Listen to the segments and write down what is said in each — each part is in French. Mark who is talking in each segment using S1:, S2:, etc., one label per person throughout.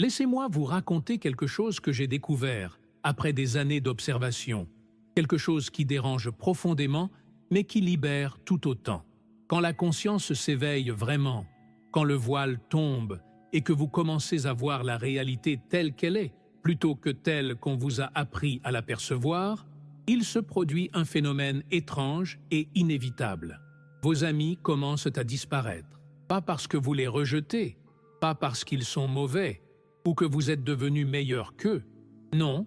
S1: Laissez-moi vous raconter quelque chose que j'ai découvert après des années d'observation, quelque chose qui dérange profondément, mais qui libère tout autant. Quand la conscience s'éveille vraiment, quand le voile tombe et que vous commencez à voir la réalité telle qu'elle est, plutôt que telle qu'on vous a appris à l'apercevoir, il se produit un phénomène étrange et inévitable. Vos amis commencent à disparaître, pas parce que vous les rejetez, pas parce qu'ils sont mauvais, ou que vous êtes devenu meilleur qu'eux. Non,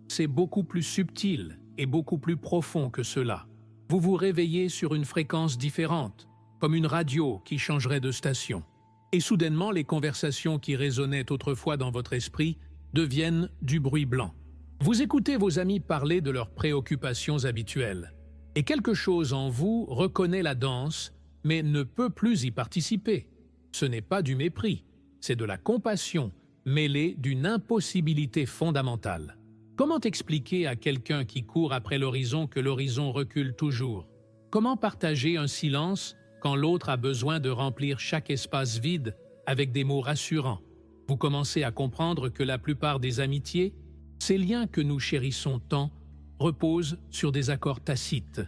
S1: c'est beaucoup plus subtil et beaucoup plus profond que cela. Vous vous réveillez sur une fréquence différente, comme une radio qui changerait de station. Et soudainement, les conversations qui résonnaient autrefois dans votre esprit deviennent du bruit blanc. Vous écoutez vos amis parler de leurs préoccupations habituelles, et quelque chose en vous reconnaît la danse, mais ne peut plus y participer. Ce n'est pas du mépris, c'est de la compassion, mêlée d'une impossibilité fondamentale. Comment expliquer à quelqu'un qui court après l'horizon que l'horizon recule toujours? Comment partager un silence quand l'autre a besoin de remplir chaque espace vide avec des mots rassurants? Vous commencez à comprendre que la plupart des amitiés, ces liens que nous chérissons tant, reposent sur des accords tacites,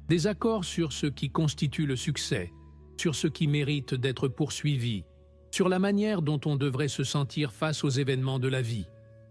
S1: des accords sur ce qui constitue le succès, sur ce qui mérite d'être poursuivi, sur la manière dont on devrait se sentir face aux événements de la vie.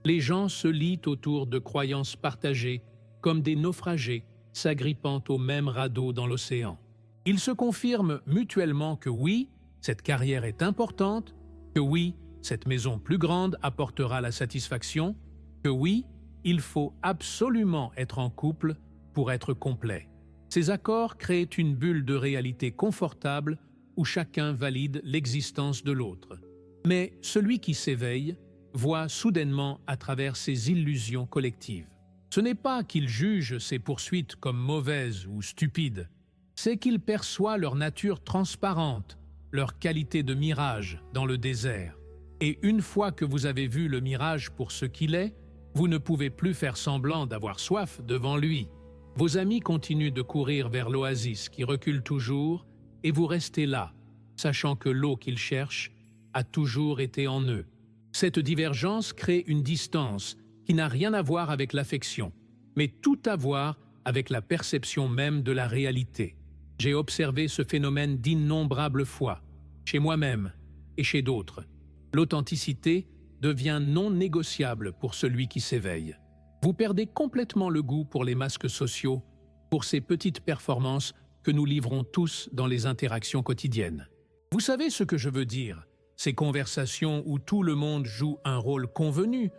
S1: Les gens se lient autour de croyances partagées, comme des naufragés s'agrippant au même radeau dans l'océan. Ils se confirment mutuellement que oui, cette carrière est importante, que oui, cette maison plus grande apportera la satisfaction, que oui, il faut absolument être en couple pour être complet. Ces accords créent une bulle de réalité confortable où chacun valide l'existence de l'autre. Mais celui qui s'éveille voit soudainement à travers ces illusions collectives. Ce n'est pas qu'il juge ces poursuites comme mauvaises ou stupides, c'est qu'il perçoit leur nature transparente, leur qualité de mirage dans le désert. Et une fois que vous avez vu le mirage pour ce qu'il est, vous ne pouvez plus faire semblant d'avoir soif devant lui. Vos amis continuent de courir vers l'oasis qui recule toujours et vous restez là, sachant que l'eau qu'ils cherchent a toujours été en eux. Cette divergence crée une distance qui n'a rien à voir avec l'affection, mais tout à voir avec la perception même de la réalité. J'ai observé ce phénomène d'innombrables fois, chez moi-même et chez d'autres. L'authenticité devient non négociable pour celui qui s'éveille. Vous perdez complètement le goût pour les masques sociaux, pour ces petites performances que nous livrons tous dans les interactions quotidiennes. Vous savez ce que je veux dire? Ces conversations où tout le monde joue un rôle convenu,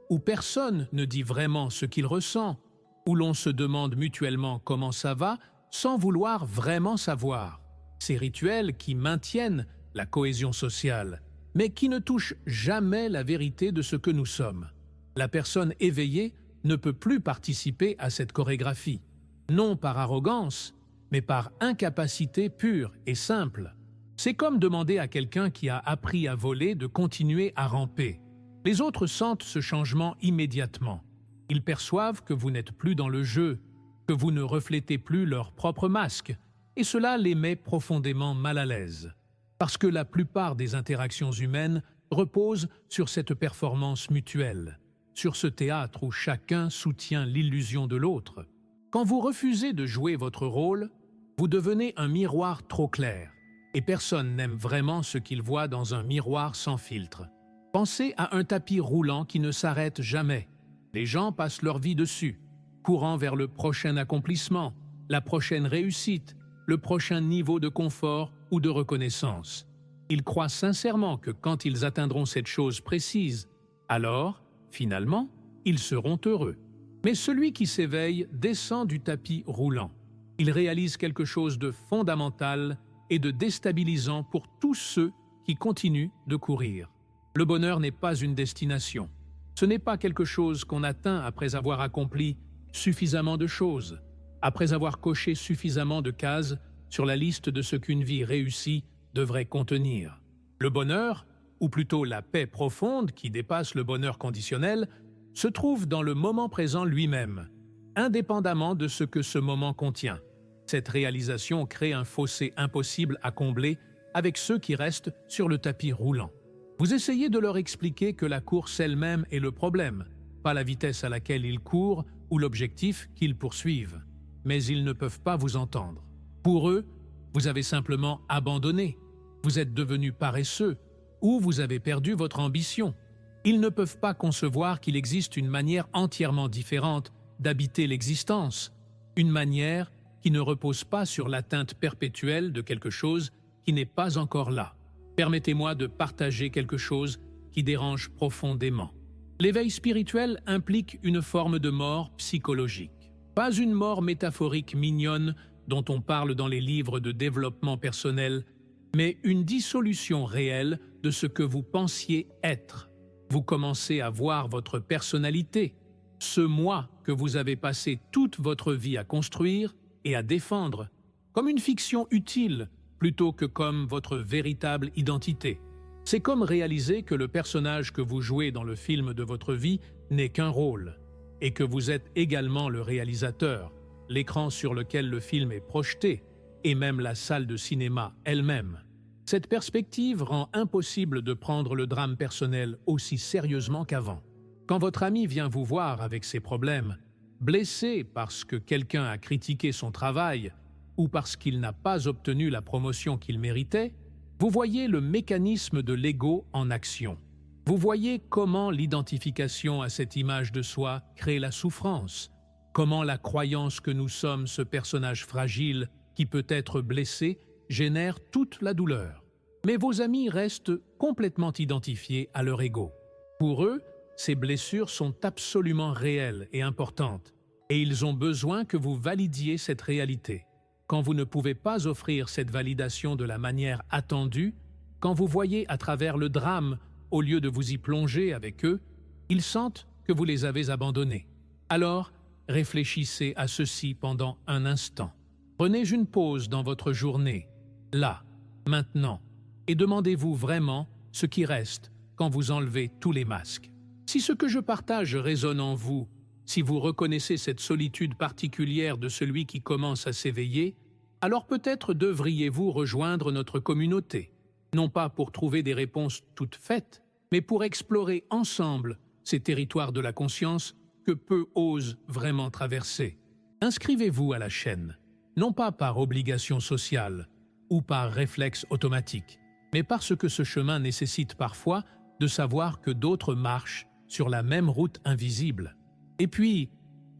S1: où personne ne dit vraiment ce qu'il ressent, où l'on se demande mutuellement comment ça va sans vouloir vraiment savoir. Ces rituels qui maintiennent la cohésion sociale, mais qui ne touchent jamais la vérité de ce que nous sommes. La personne éveillée ne peut plus participer à cette chorégraphie, non par arrogance, mais par incapacité pure et simple. C'est comme demander à quelqu'un qui a appris à voler de continuer à ramper. Les autres sentent ce changement immédiatement. Ils perçoivent que vous n'êtes plus dans le jeu, que vous ne reflétez plus leur propre masque, et cela les met profondément mal à l'aise. Parce que la plupart des interactions humaines reposent sur cette performance mutuelle, sur ce théâtre où chacun soutient l'illusion de l'autre. Quand vous refusez de jouer votre rôle, vous devenez un miroir trop clair, et personne n'aime vraiment ce qu'il voit dans un miroir sans filtre. Pensez à un tapis roulant qui ne s'arrête jamais. Les gens passent leur vie dessus, courant vers le prochain accomplissement, la prochaine réussite, le prochain niveau de confort ou de reconnaissance. Ils croient sincèrement que quand ils atteindront cette chose précise, alors, finalement, ils seront heureux. Mais celui qui s'éveille descend du tapis roulant. Il réalise quelque chose de fondamental et de déstabilisant pour tous ceux qui continuent de courir. Le bonheur n'est pas une destination. Ce n'est pas quelque chose qu'on atteint après avoir accompli suffisamment de choses, après avoir coché suffisamment de cases sur la liste de ce qu'une vie réussie devrait contenir. Le bonheur, ou plutôt la paix profonde qui dépasse le bonheur conditionnel, se trouve dans le moment présent lui-même, indépendamment de ce que ce moment contient. Cette réalisation crée un fossé impossible à combler avec ceux qui restent sur le tapis roulant. Vous essayez de leur expliquer que la course elle-même est le problème, pas la vitesse à laquelle ils courent ou l'objectif qu'ils poursuivent. Mais ils ne peuvent pas vous entendre. Pour eux, vous avez simplement abandonné, vous êtes devenu paresseux ou vous avez perdu votre ambition. Ils ne peuvent pas concevoir qu'il existe une manière entièrement différente d'habiter l'existence, une manière qui ne repose pas sur l'atteinte perpétuelle de quelque chose qui n'est pas encore là. Permettez-moi de partager quelque chose qui dérange profondément. L'éveil spirituel implique une forme de mort psychologique. Pas une mort métaphorique mignonne dont on parle dans les livres de développement personnel, mais une dissolution réelle de ce que vous pensiez être. Vous commencez à voir votre personnalité, ce moi que vous avez passé toute votre vie à construire et à défendre, comme une fiction utile plutôt que comme votre véritable identité. C'est comme réaliser que le personnage que vous jouez dans le film de votre vie n'est qu'un rôle, et que vous êtes également le réalisateur, l'écran sur lequel le film est projeté, et même la salle de cinéma elle-même. Cette perspective rend impossible de prendre le drame personnel aussi sérieusement qu'avant. Quand votre ami vient vous voir avec ses problèmes, blessé parce que quelqu'un a critiqué son travail ou parce qu'il n'a pas obtenu la promotion qu'il méritait, vous voyez le mécanisme de l'ego en action. Vous voyez comment l'identification à cette image de soi crée la souffrance, comment la croyance que nous sommes ce personnage fragile qui peut être blessé génère toute la douleur. Mais vos amis restent complètement identifiés à leur ego. Pour eux, ces blessures sont absolument réelles et importantes, et ils ont besoin que vous validiez cette réalité. Quand vous ne pouvez pas offrir cette validation de la manière attendue, quand vous voyez à travers le drame au lieu de vous y plonger avec eux, ils sentent que vous les avez abandonnés. Alors, réfléchissez à ceci pendant un instant. Prenez une pause dans votre journée, là, maintenant, et demandez-vous vraiment ce qui reste quand vous enlevez tous les masques. Si ce que je partage résonne en vous, si vous reconnaissez cette solitude particulière de celui qui commence à s'éveiller, alors peut-être devriez-vous rejoindre notre communauté, non pas pour trouver des réponses toutes faites, mais pour explorer ensemble ces territoires de la conscience que peu osent vraiment traverser. Inscrivez-vous à la chaîne, non pas par obligation sociale ou par réflexe automatique, mais parce que ce chemin nécessite parfois de savoir que d'autres marchent sur la même route invisible. Et puis,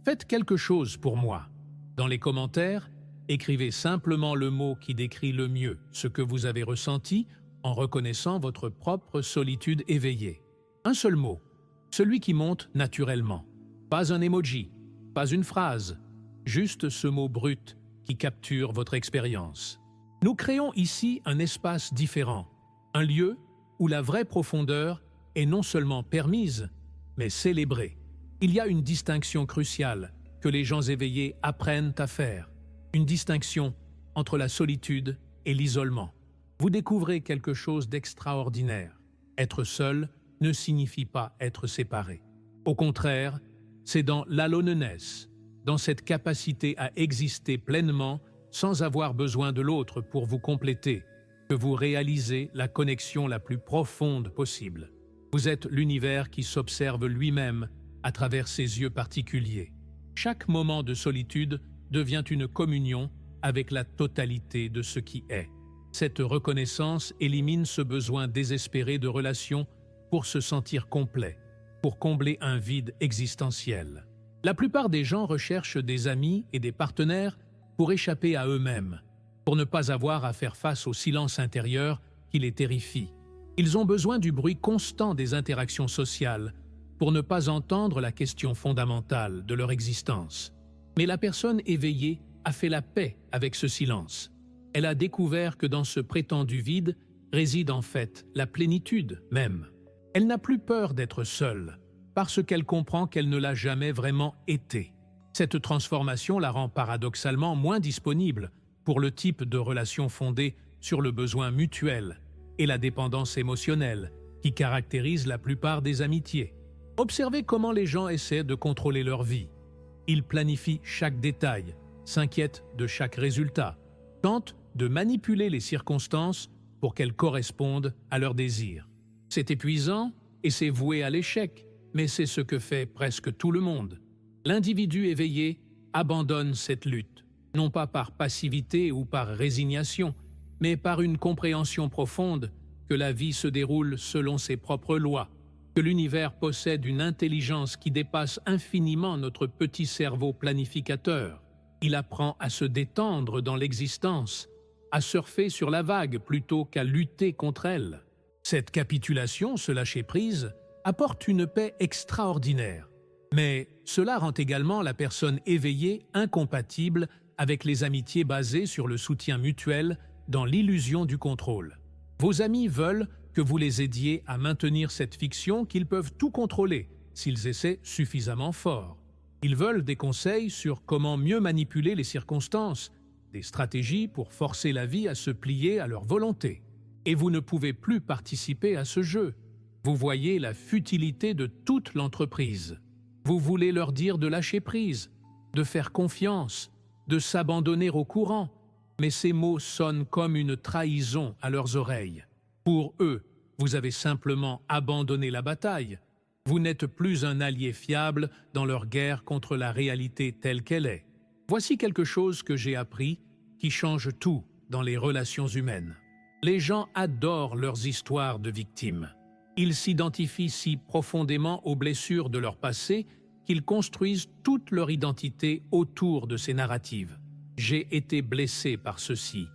S1: faites quelque chose pour moi. Dans les commentaires, écrivez simplement le mot qui décrit le mieux ce que vous avez ressenti en reconnaissant votre propre solitude éveillée. Un seul mot, celui qui monte naturellement. Pas un emoji, pas une phrase, juste ce mot brut qui capture votre expérience. Nous créons ici un espace différent, un lieu où la vraie profondeur est non seulement permise, mais célébrée. Il y a une distinction cruciale que les gens éveillés apprennent à faire, une distinction entre la solitude et l'isolement. Vous découvrez quelque chose d'extraordinaire. Être seul ne signifie pas être séparé. Au contraire, c'est dans l'aloneness, dans cette capacité à exister pleinement sans avoir besoin de l'autre pour vous compléter, que vous réalisez la connexion la plus profonde possible. Vous êtes l'univers qui s'observe lui-même à travers ses yeux particuliers. Chaque moment de solitude devient une communion avec la totalité de ce qui est. Cette reconnaissance élimine ce besoin désespéré de relation pour se sentir complet, pour combler un vide existentiel. La plupart des gens recherchent des amis et des partenaires pour échapper à eux-mêmes, pour ne pas avoir à faire face au silence intérieur qui les terrifie. Ils ont besoin du bruit constant des interactions sociales pour ne pas entendre la question fondamentale de leur existence. Mais la personne éveillée a fait la paix avec ce silence. Elle a découvert que dans ce prétendu vide réside en fait la plénitude même. Elle n'a plus peur d'être seule, parce qu'elle comprend qu'elle ne l'a jamais vraiment été. Cette transformation la rend paradoxalement moins disponible pour le type de relation fondée sur le besoin mutuel et la dépendance émotionnelle qui caractérise la plupart des amitiés. Observez comment les gens essaient de contrôler leur vie. Ils planifient chaque détail, s'inquiètent de chaque résultat, tentent de manipuler les circonstances pour qu'elles correspondent à leurs désirs. C'est épuisant et c'est voué à l'échec, mais c'est ce que fait presque tout le monde. L'individu éveillé abandonne cette lutte, non pas par passivité ou par résignation, mais par une compréhension profonde que la vie se déroule selon ses propres lois, que l'univers possède une intelligence qui dépasse infiniment notre petit cerveau planificateur. Il apprend à se détendre dans l'existence, à surfer sur la vague plutôt qu'à lutter contre elle. Cette capitulation, ce lâcher-prise, apporte une paix extraordinaire. Mais cela rend également la personne éveillée incompatible avec les amitiés basées sur le soutien mutuel dans l'illusion du contrôle. Vos amis veulent que vous les aidiez à maintenir cette fiction qu'ils peuvent tout contrôler s'ils essaient suffisamment fort. Ils veulent des conseils sur comment mieux manipuler les circonstances, des stratégies pour forcer la vie à se plier à leur volonté. Et vous ne pouvez plus participer à ce jeu. Vous voyez la futilité de toute l'entreprise. Vous voulez leur dire de lâcher prise, de faire confiance, de s'abandonner au courant, mais ces mots sonnent comme une trahison à leurs oreilles. Pour eux, vous avez simplement abandonné la bataille. Vous n'êtes plus un allié fiable dans leur guerre contre la réalité telle qu'elle est. Voici quelque chose que j'ai appris qui change tout dans les relations humaines. Les gens adorent leurs histoires de victimes. Ils s'identifient si profondément aux blessures de leur passé qu'ils construisent toute leur identité autour de ces narratives. J'ai été blessé par ceci.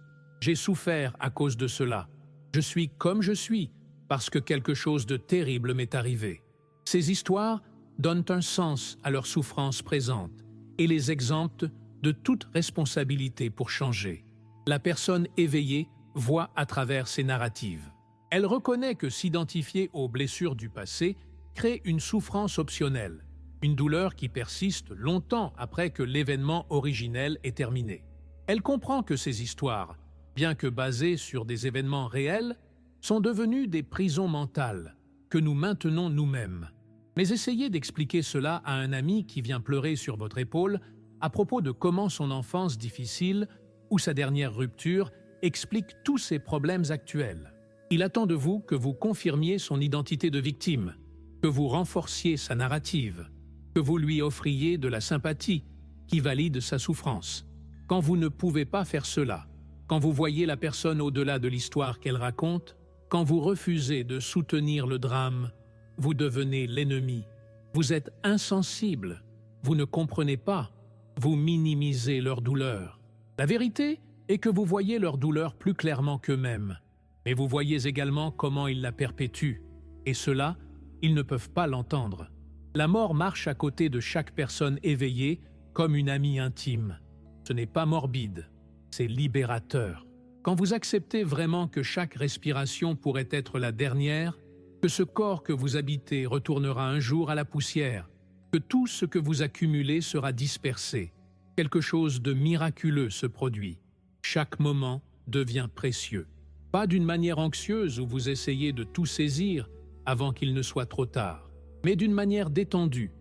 S1: J'ai souffert à cause de cela. Je suis comme je suis parce que quelque chose de terrible m'est arrivé. Ces histoires donnent un sens à leur souffrance présente et les exemptent de toute responsabilité pour changer. La personne éveillée voit à travers ces narratives. Elle reconnaît que s'identifier aux blessures du passé crée une souffrance optionnelle, une douleur qui persiste longtemps après que l'événement originel est terminé. Elle comprend que ces histoires, bien que basées sur des événements réels, sont devenues des prisons mentales que nous maintenons nous-mêmes. Mais essayez d'expliquer cela à un ami qui vient pleurer sur votre épaule à propos de comment son enfance difficile ou sa dernière rupture explique tous ses problèmes actuels. Il attend de vous que vous confirmiez son identité de victime, que vous renforciez sa narrative, que vous lui offriez de la sympathie qui valide sa souffrance. Quand vous ne pouvez pas faire cela, quand vous voyez la personne au-delà de l'histoire qu'elle raconte, quand vous refusez de soutenir le drame, vous devenez l'ennemi. Vous êtes insensible, vous ne comprenez pas, vous minimisez leur douleur. La vérité est que vous voyez leur douleur plus clairement qu'eux-mêmes, mais vous voyez également comment ils la perpétuent, et cela, ils ne peuvent pas l'entendre. La mort marche à côté de chaque personne éveillée comme une amie intime. Ce n'est pas morbide, c'est libérateur. Quand vous acceptez vraiment que chaque respiration pourrait être la dernière, que ce corps que vous habitez retournera un jour à la poussière, que tout ce que vous accumulez sera dispersé, quelque chose de miraculeux se produit. Chaque moment devient précieux. Pas d'une manière anxieuse où vous essayez de tout saisir avant qu'il ne soit trop tard, mais d'une manière détendue,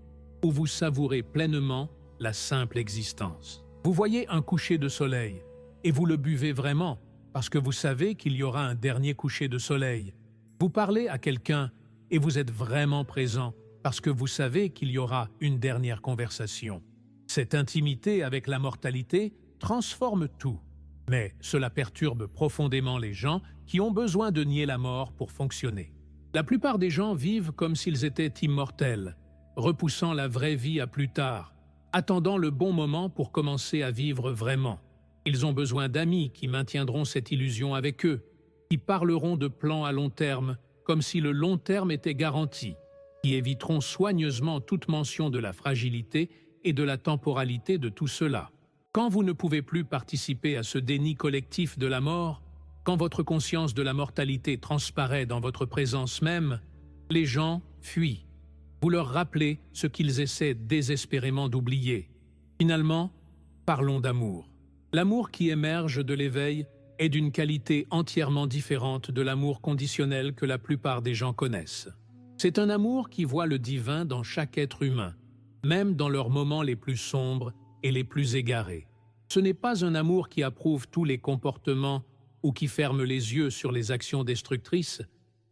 S1: où vous savourez pleinement la simple existence. Vous voyez un coucher de soleil, et vous le buvez vraiment, parce que vous savez qu'il y aura un dernier coucher de soleil. Vous parlez à quelqu'un, et vous êtes vraiment présent, parce que vous savez qu'il y aura une dernière conversation. Cette intimité avec la mortalité transforme tout. Mais cela perturbe profondément les gens qui ont besoin de nier la mort pour fonctionner. La plupart des gens vivent comme s'ils étaient immortels, repoussant la vraie vie à plus tard, attendant le bon moment pour commencer à vivre vraiment. Ils ont besoin d'amis qui maintiendront cette illusion avec eux, qui parleront de plans à long terme comme si le long terme était garanti, qui éviteront soigneusement toute mention de la fragilité et de la temporalité de tout cela. Quand vous ne pouvez plus participer à ce déni collectif de la mort, quand votre conscience de la mortalité transparaît dans votre présence même, les gens fuient. Vous leur rappelez ce qu'ils essaient désespérément d'oublier. Finalement, parlons d'amour. L'amour qui émerge de l'éveil est d'une qualité entièrement différente de l'amour conditionnel que la plupart des gens connaissent. C'est un amour qui voit le divin dans chaque être humain, même dans leurs moments les plus sombres et les plus égarés. Ce n'est pas un amour qui approuve tous les comportements ou qui ferme les yeux sur les actions destructrices,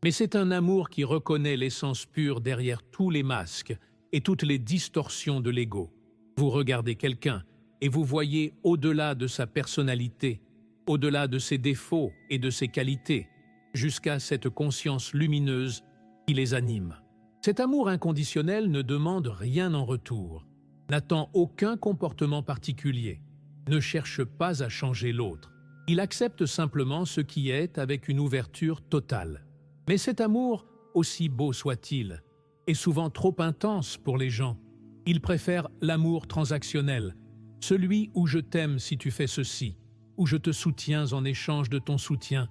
S1: Mais c'est un amour qui reconnaît l'essence pure derrière tous les masques et toutes les distorsions de l'ego. Vous regardez quelqu'un et vous voyez au-delà de sa personnalité, au-delà de ses défauts et de ses qualités, jusqu'à cette conscience lumineuse qui les anime. Cet amour inconditionnel ne demande rien en retour, n'attend aucun comportement particulier, ne cherche pas à changer l'autre. Il accepte simplement ce qui est avec une ouverture totale. Mais cet amour, aussi beau soit-il, est souvent trop intense pour les gens. Ils préfèrent l'amour transactionnel, celui où je t'aime si tu fais ceci, où je te soutiens en échange de ton soutien,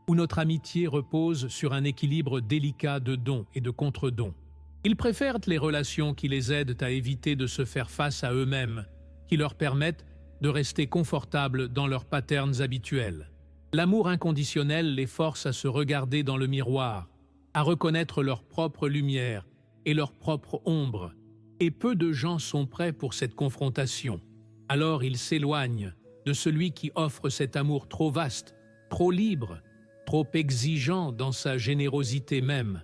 S1: où notre amitié repose sur un équilibre délicat de dons et de contre-dons. Ils préfèrent les relations qui les aident à éviter de se faire face à eux-mêmes, qui leur permettent de rester confortables dans leurs patterns habituels. L'amour inconditionnel les force à se regarder dans le miroir, à reconnaître leur propre lumière et leur propre ombre, et peu de gens sont prêts pour cette confrontation. Alors ils s'éloignent de celui qui offre cet amour trop vaste, trop libre, trop exigeant dans sa générosité même.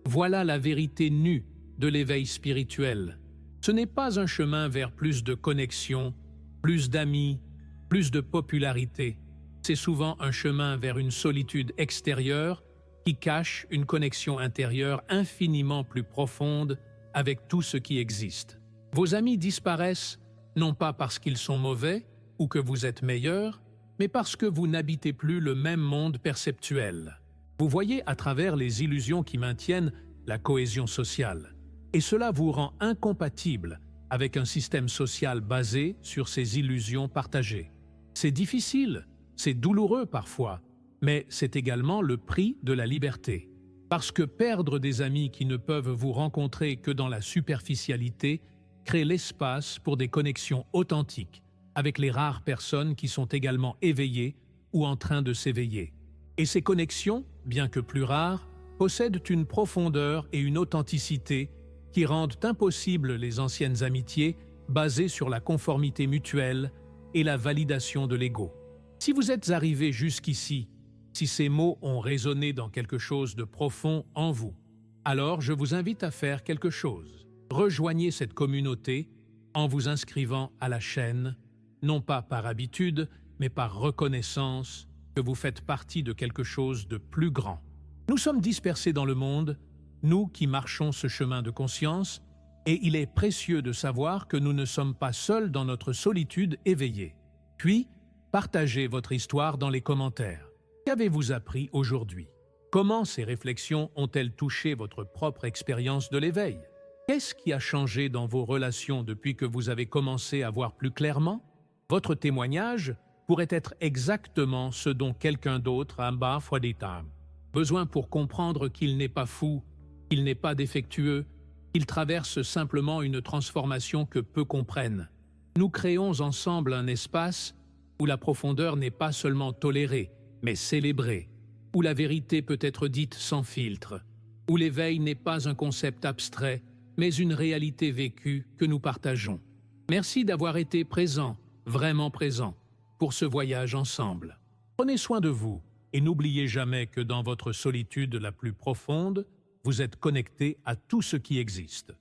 S1: Voilà la vérité nue de l'éveil spirituel. Ce n'est pas un chemin vers plus de connexion, plus d'amis, plus de popularité. C'est souvent un chemin vers une solitude extérieure qui cache une connexion intérieure infiniment plus profonde avec tout ce qui existe. Vos amis disparaissent non pas parce qu'ils sont mauvais ou que vous êtes meilleur, mais parce que vous n'habitez plus le même monde perceptuel. Vous voyez à travers les illusions qui maintiennent la cohésion sociale, et cela vous rend incompatible avec un système social basé sur ces illusions partagées. C'est difficile, c'est douloureux parfois, mais c'est également le prix de la liberté. Parce que perdre des amis qui ne peuvent vous rencontrer que dans la superficialité crée l'espace pour des connexions authentiques avec les rares personnes qui sont également éveillées ou en train de s'éveiller. Et ces connexions, bien que plus rares, possèdent une profondeur et une authenticité qui rendent impossibles les anciennes amitiés basées sur la conformité mutuelle et la validation de l'ego. Si vous êtes arrivé jusqu'ici, si ces mots ont résonné dans quelque chose de profond en vous, alors je vous invite à faire quelque chose. Rejoignez cette communauté en vous inscrivant à la chaîne, non pas par habitude, mais par reconnaissance que vous faites partie de quelque chose de plus grand. Nous sommes dispersés dans le monde, nous qui marchons ce chemin de conscience, et il est précieux de savoir que nous ne sommes pas seuls dans notre solitude éveillée. Puis, partagez votre histoire dans les commentaires. Qu'avez-vous appris aujourd'hui? Comment ces réflexions ont-elles touché votre propre expérience de l'éveil? Qu'est-ce qui a changé dans vos relations depuis que vous avez commencé à voir plus clairement? Votre témoignage pourrait être exactement ce dont quelqu'un d'autre a besoin pour comprendre qu'il n'est pas fou, qu'il n'est pas défectueux, qu'il traverse simplement une transformation que peu comprennent. Nous créons ensemble un espace où la profondeur n'est pas seulement tolérée, mais célébrée, où la vérité peut être dite sans filtre, où l'éveil n'est pas un concept abstrait, mais une réalité vécue que nous partageons. Merci d'avoir été présent, vraiment présent, pour ce voyage ensemble. Prenez soin de vous et n'oubliez jamais que dans votre solitude la plus profonde, vous êtes connecté à tout ce qui existe.